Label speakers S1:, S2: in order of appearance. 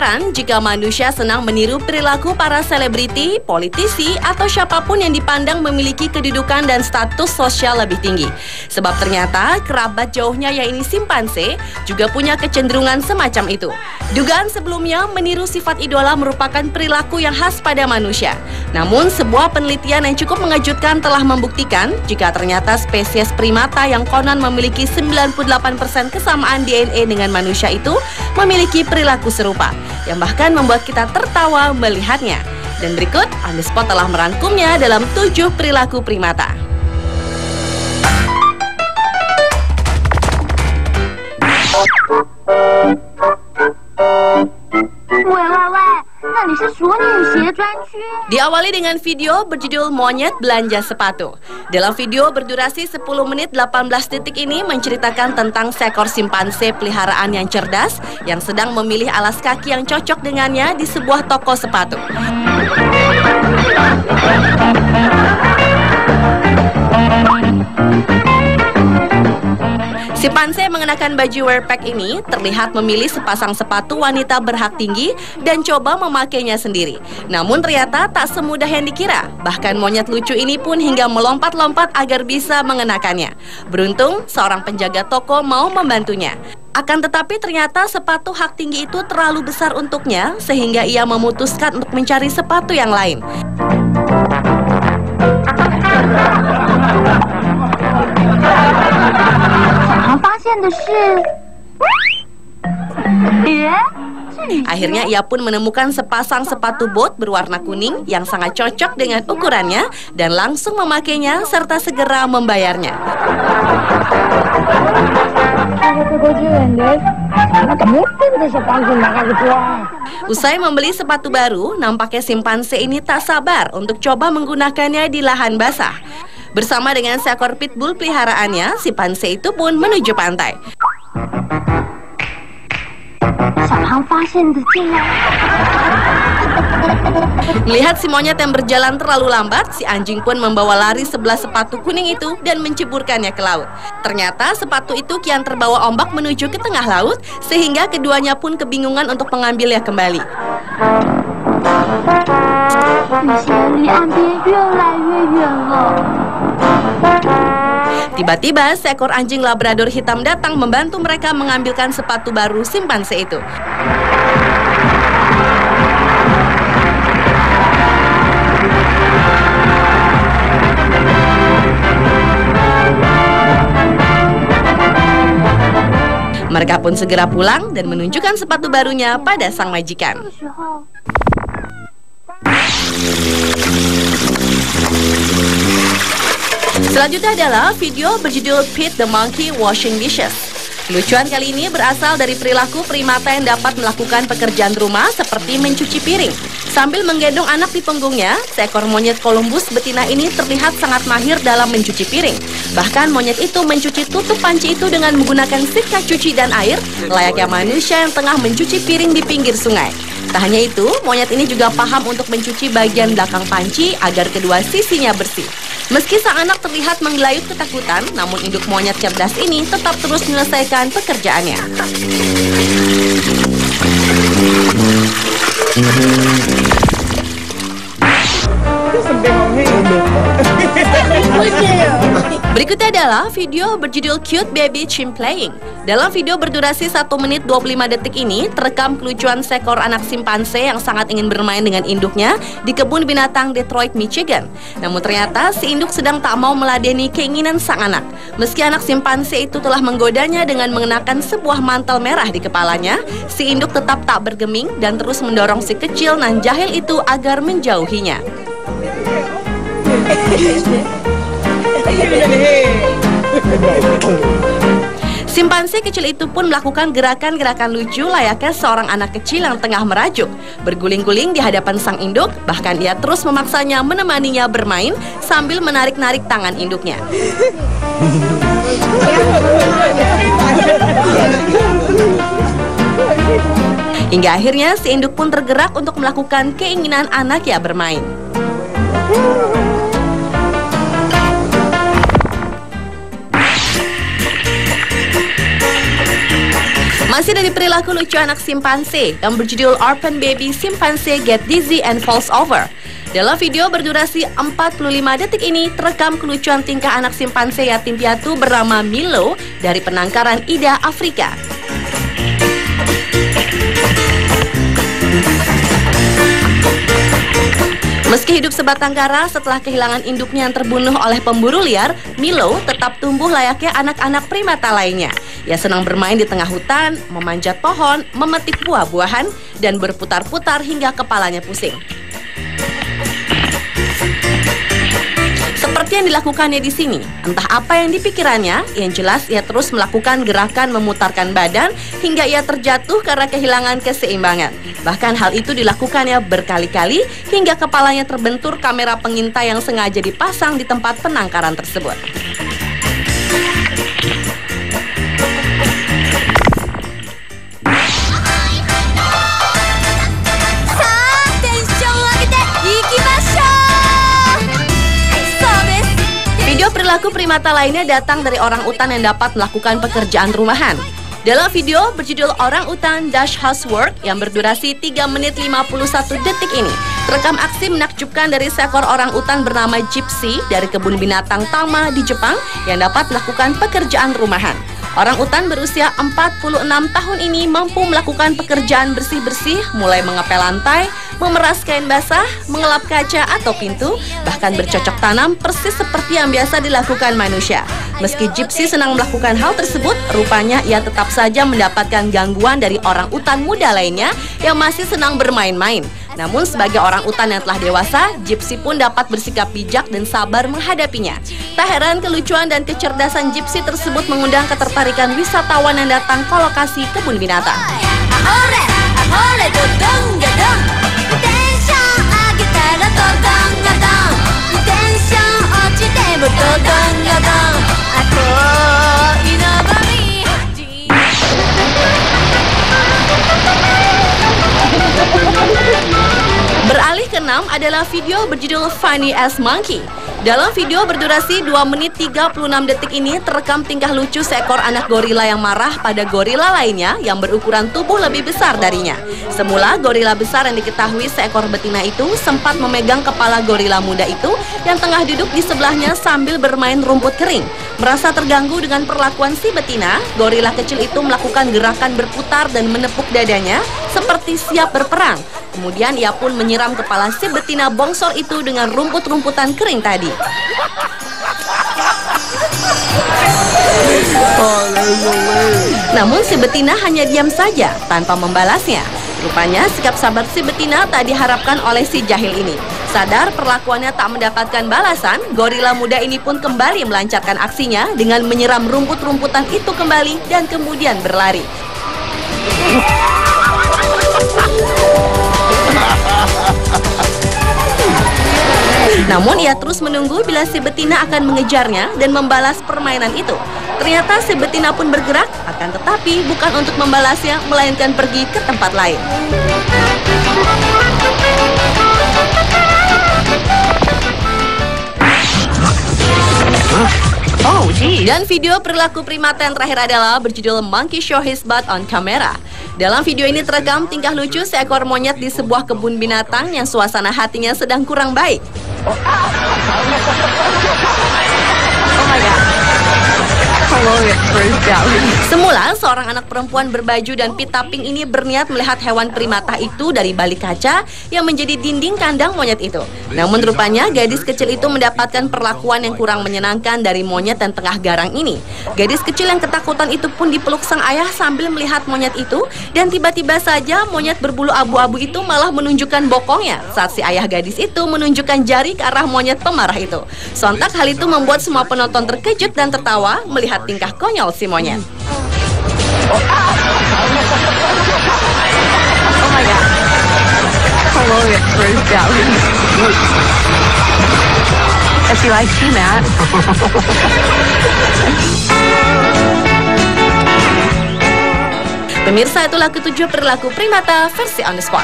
S1: heran jika manusia senang meniru perilaku para selebriti, politisi, atau siapapun yang dipandang memiliki kedudukan dan status sosial lebih tinggi. Sebab ternyata kerabat jauhnya yaitu simpanse juga punya kecenderungan semacam itu. Dugaan sebelumnya meniru sifat idola merupakan perilaku yang khas pada manusia. Namun sebuah penelitian yang cukup mengejutkan telah membuktikan jika ternyata spesies primata yang konon memiliki 98% kesamaan DNA dengan manusia itu memiliki perilaku serupa, yang bahkan membuat kita tertawa melihatnya. Dan berikut, On The Spot telah merangkumnya dalam 7 perilaku primata. Diawali dengan video berjudul Monyet Belanja Sepatu. Dalam video berdurasi 10 menit 18 detik ini menceritakan tentang seekor simpanse peliharaan yang cerdas yang sedang memilih alas kaki yang cocok dengannya di sebuah toko sepatu. Simpanse mengenakan baju wearpack ini terlihat memilih sepasang sepatu wanita berhak tinggi dan coba memakainya sendiri. Namun ternyata tak semudah yang dikira. Bahkan monyet lucu ini pun hingga melompat-lompat agar bisa mengenakannya. Beruntung seorang penjaga toko mau membantunya. Akan tetapi ternyata sepatu hak tinggi itu terlalu besar untuknya sehingga ia memutuskan untuk mencari sepatu yang lain. Akhirnya ia pun menemukan sepasang sepatu bot berwarna kuning yang sangat cocok dengan ukurannya dan langsung memakainya serta segera membayarnya. Usai membeli sepatu baru, nampaknya simpanse ini tak sabar untuk coba menggunakannya di lahan basah. Bersama dengan seekor pitbull peliharaannya, simpanse itu pun menuju pantai. Melihat si monyet yang berjalan terlalu lambat, si anjing pun membawa lari sebelah sepatu kuning itu dan menceburkannya ke laut. Ternyata sepatu itu kian terbawa ombak menuju ke tengah laut, sehingga keduanya pun kebingungan untuk mengambilnya kembali. Tiba-tiba seekor anjing labrador hitam datang membantu mereka mengambilkan sepatu baru simpanse itu. Mereka pun segera pulang dan menunjukkan sepatu barunya pada sang majikan. Selanjutnya adalah video berjudul Pete the Monkey Washing Dishes. Kelucuan kali ini berasal dari perilaku primata yang dapat melakukan pekerjaan rumah seperti mencuci piring. Sambil menggendong anak di punggungnya, seekor monyet Columbus betina ini terlihat sangat mahir dalam mencuci piring. Bahkan monyet itu mencuci tutup panci itu dengan menggunakan sikat cuci dan air, layaknya manusia yang tengah mencuci piring di pinggir sungai. Tak hanya itu, monyet ini juga paham untuk mencuci bagian belakang panci agar kedua sisinya bersih. Meski sang anak terlihat menggelayut ketakutan, namun induk monyet cerdas ini tetap terus menyelesaikan pekerjaannya. Berikutnya adalah video berjudul Cute Baby Chimp Playing. Dalam video berdurasi 1 menit 25 detik ini, terekam kelucuan seekor anak simpanse yang sangat ingin bermain dengan induknya di kebun binatang Detroit, Michigan. Namun ternyata si induk sedang tak mau meladeni keinginan sang anak. Meski anak simpanse itu telah menggodanya dengan mengenakan sebuah mantel merah di kepalanya, si induk tetap tak bergeming dan terus mendorong si kecil nan jahil itu agar menjauhinya. Simpanse kecil itu pun melakukan gerakan-gerakan lucu layaknya seorang anak kecil yang tengah merajuk. Berguling-guling di hadapan sang induk, bahkan ia terus memaksanya menemaninya bermain sambil menarik-narik tangan induknya. Hingga akhirnya si induk pun tergerak untuk melakukan keinginan anaknya bermain. Masih dari perilaku lucu anak simpanse yang berjudul Orphan Baby Chimpanzee Get Dizzy and Falls Over. Dalam video berdurasi 45 detik ini terekam kelucuan tingkah anak simpanse yatim piatu bernama Milo dari penangkaran Ida, Afrika. Meski hidup sebatang kara setelah kehilangan induknya yang terbunuh oleh pemburu liar, Milo tetap tumbuh layaknya anak-anak primata lainnya. Ia senang bermain di tengah hutan, memanjat pohon, memetik buah-buahan, dan berputar-putar hingga kepalanya pusing. Seperti yang dilakukannya di sini, entah apa yang dipikirannya, yang jelas ia terus melakukan gerakan memutarkan badan hingga ia terjatuh karena kehilangan keseimbangan. Bahkan hal itu dilakukannya berkali-kali hingga kepalanya terbentur kamera pengintai yang sengaja dipasang di tempat penangkaran tersebut. Video perilaku primata lainnya datang dari orang utan yang dapat melakukan pekerjaan rumahan. Dalam video berjudul Orang Utan Dash Housework yang berdurasi 3 menit 51 detik ini, terekam aksi menakjubkan dari seekor orang utan bernama Gypsy dari kebun binatang Tama di Jepang yang dapat melakukan pekerjaan rumahan. Orang utan berusia 46 tahun ini mampu melakukan pekerjaan bersih-bersih, mulai mengepel lantai, memeras kain basah, mengelap kaca atau pintu, bahkan bercocok tanam persis seperti yang biasa dilakukan manusia. Meski Gypsy senang melakukan hal tersebut, rupanya ia tetap saja mendapatkan gangguan dari orang utan muda lainnya yang masih senang bermain-main. Namun sebagai orang utan yang telah dewasa, Gypsy pun dapat bersikap bijak dan sabar menghadapinya. Tak heran kelucuan dan kecerdasan Gypsy tersebut mengundang ketertarikan wisatawan yang datang ke lokasi kebun binatang. Beralih ke-6 adalah video berjudul Funny as Monkey. Dalam video berdurasi 2 menit 36 detik ini terekam tingkah lucu seekor anak gorila yang marah pada gorila lainnya yang berukuran tubuh lebih besar darinya. Semula gorila besar yang diketahui seekor betina itu sempat memegang kepala gorila muda itu yang tengah duduk di sebelahnya sambil bermain rumput kering. Merasa terganggu dengan perlakuan si betina, gorila kecil itu melakukan gerakan berputar dan menepuk dadanya seperti siap berperang. Kemudian ia pun menyiram kepala si betina bongsor itu dengan rumput-rumputan kering tadi. Namun si betina hanya diam saja tanpa membalasnya. Rupanya sikap sabar si betina tak diharapkan oleh si jahil ini. Sadar perlakuannya tak mendapatkan balasan, gorila muda ini pun kembali melancarkan aksinya dengan menyiram rumput-rumputan itu kembali dan kemudian berlari. Namun ia terus menunggu bila si betina akan mengejarnya dan membalas permainan itu. Ternyata si betina pun bergerak, akan tetapi bukan untuk membalasnya, melainkan pergi ke tempat lain. Dan video perilaku primata yang terakhir adalah berjudul Monkey Show His Butt on Camera. Dalam video ini terekam tingkah lucu seekor monyet di sebuah kebun binatang yang suasana hatinya sedang kurang baik. Oh my God. Semula seorang anak perempuan berbaju dan pita pink ini berniat melihat hewan primata itu dari balik kaca yang menjadi dinding kandang monyet itu. Namun rupanya gadis kecil itu mendapatkan perlakuan yang kurang menyenangkan dari monyet yang tengah garang ini. Gadis kecil yang ketakutan itu pun dipeluk sang ayah sambil melihat monyet itu, dan tiba-tiba saja monyet berbulu abu-abu itu malah menunjukkan bokongnya saat si ayah gadis itu menunjukkan jari ke arah monyet pemarah itu. Sontak hal itu membuat semua penonton terkejut dan tertawa melihat tingkah konyol si monyet. Oh my God. Hello, if you like that. Pemirsa, itulah ketujuh perilaku primata versi on the spot.